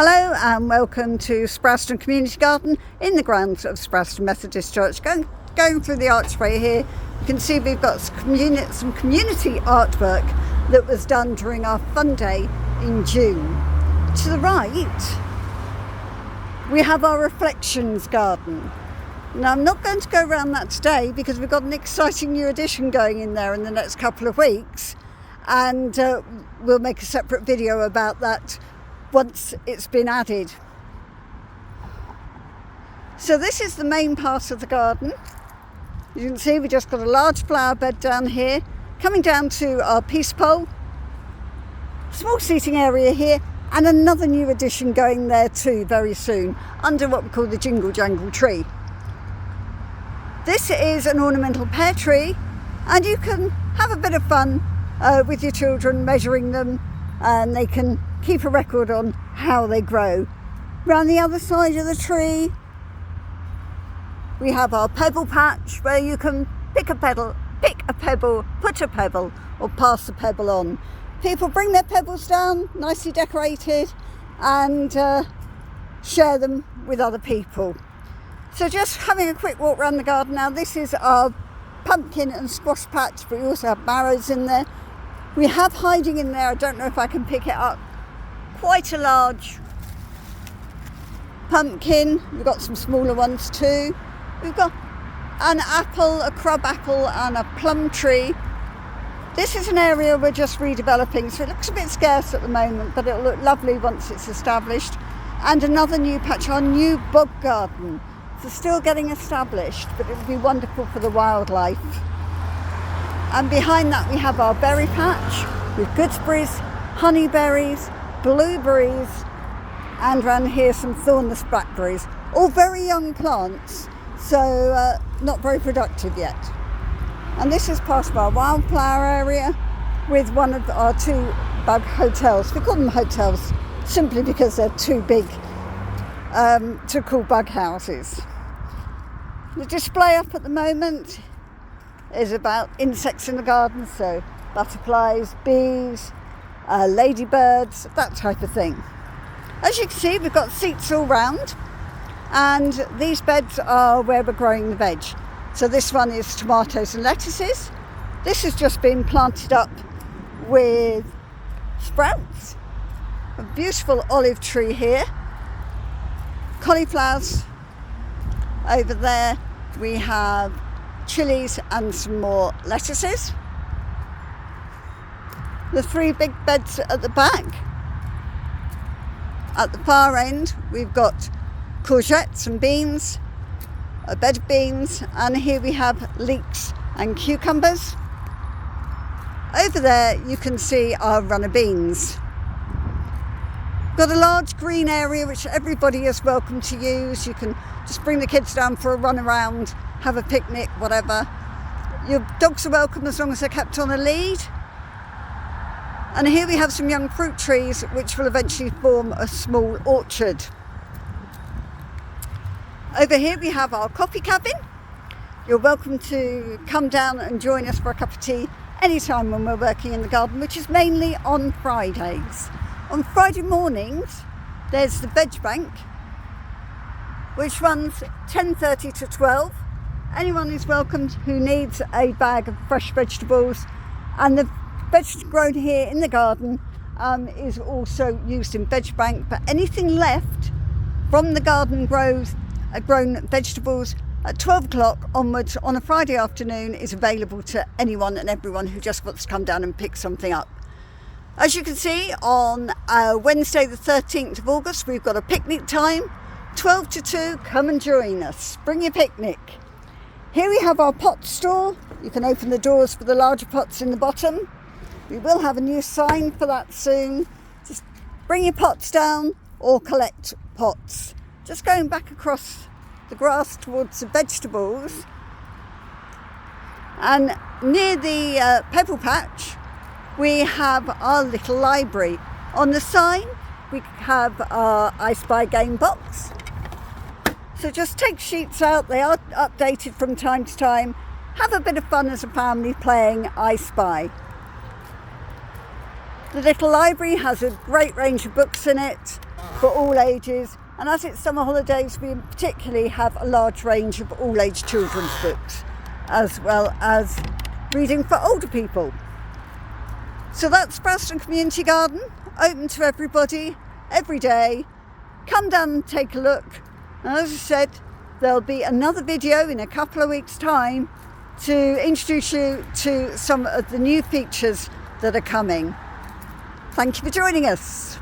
Hello and welcome to Sprowston Community Garden in the grounds of Sprowston Methodist Church. Going through the archway here, you can see we've got some community artwork that was done during our fun day in June. To the right, we have our reflections garden. Now I'm not going to go around that today because we've got an exciting new addition going in there in the next couple of weeks, and we'll make a separate video about that once it's been added. So this is the main part of the garden. You can see we just got a large flower bed down here, coming down to our peace pole, small seating area here, and another new addition going there too very soon, under what we call the jingle jangle tree. This is an ornamental pear tree, and you can have a bit of fun with your children, measuring them, and they can keep a record on how they grow. Round the other side of the tree, we have our pebble patch, where you can pick a pebble, put a pebble, or pass a pebble on. People bring their pebbles down, nicely decorated, and share them with other people. So just having a quick walk around the garden now. This is our pumpkin and squash patch, but we also have marrows in there. We have hiding in there, I don't know if I can pick it up, quite a large pumpkin. We've got some smaller ones too. We've got an apple, a crab apple, and a plum tree. This is an area we're just redeveloping, so it looks a bit scarce at the moment, but it'll look lovely once it's established. And another new patch, our new bog garden. So still getting established, but it'll be wonderful for the wildlife. And behind that we have our berry patch with gooseberries, honeyberries, blueberries, and around here some thornless blackberries. All very young plants, so not very productive yet. And this is part of our wildflower area with one of our two bug hotels. We call them hotels simply because they're too big to call bug houses. The display up at the moment is about insects in the garden, so butterflies, bees, ladybirds, that type of thing. As you can see, we've got seats all round, and these beds are where we're growing the veg. So this one is tomatoes and lettuces. This has just been planted up with sprouts. A beautiful olive tree here. Cauliflowers over there. We have chilies and some more lettuces. The three big beds at the back. At the far end we've got courgettes and beans, a bed of beans, and here we have leeks and cucumbers. Over there you can see our runner beans. Got a large green area which everybody is welcome to use. You can just bring the kids down for a run around, have a picnic, whatever. Your dogs are welcome as long as they're kept on a lead. And here we have some young fruit trees which will eventually form a small orchard. Over here we have our coffee cabin. You're welcome to come down and join us for a cup of tea anytime when we're working in the garden, which is mainly on Fridays. On Friday mornings there's the veg bank, which runs 10:30 to 12. Anyone is welcome who needs a bag of fresh vegetables, and the vegetables grown here in the garden is also used in veg bank. But anything left from the garden grown vegetables at 12 o'clock onwards on a Friday afternoon is available to anyone and everyone who just wants to come down and pick something up. As you can see, on Wednesday the 13th of August we've got a picnic time, 12 to 2, come and join us, bring your picnic. Here we have our pot store. You can open the doors for the larger pots in the bottom. We will have a new sign for that soon. Just bring your pots down or collect pots. Just going back across the grass towards the vegetables, and near the pebble patch we have our little library. On the sign we have our I Spy game box. So just take sheets out, they are updated from time to time. Have a bit of fun as a family playing I Spy. The little library has a great range of books in it. for all ages, and as it's summer holidays we particularly have a large range of all age children's books as well as reading for older people. So that's Sprowston Community Garden, open to everybody every day. Come down and take a look, and as I said, there'll be another video in a couple of weeks' time to introduce you to some of the new features that are coming. Thank you for joining us.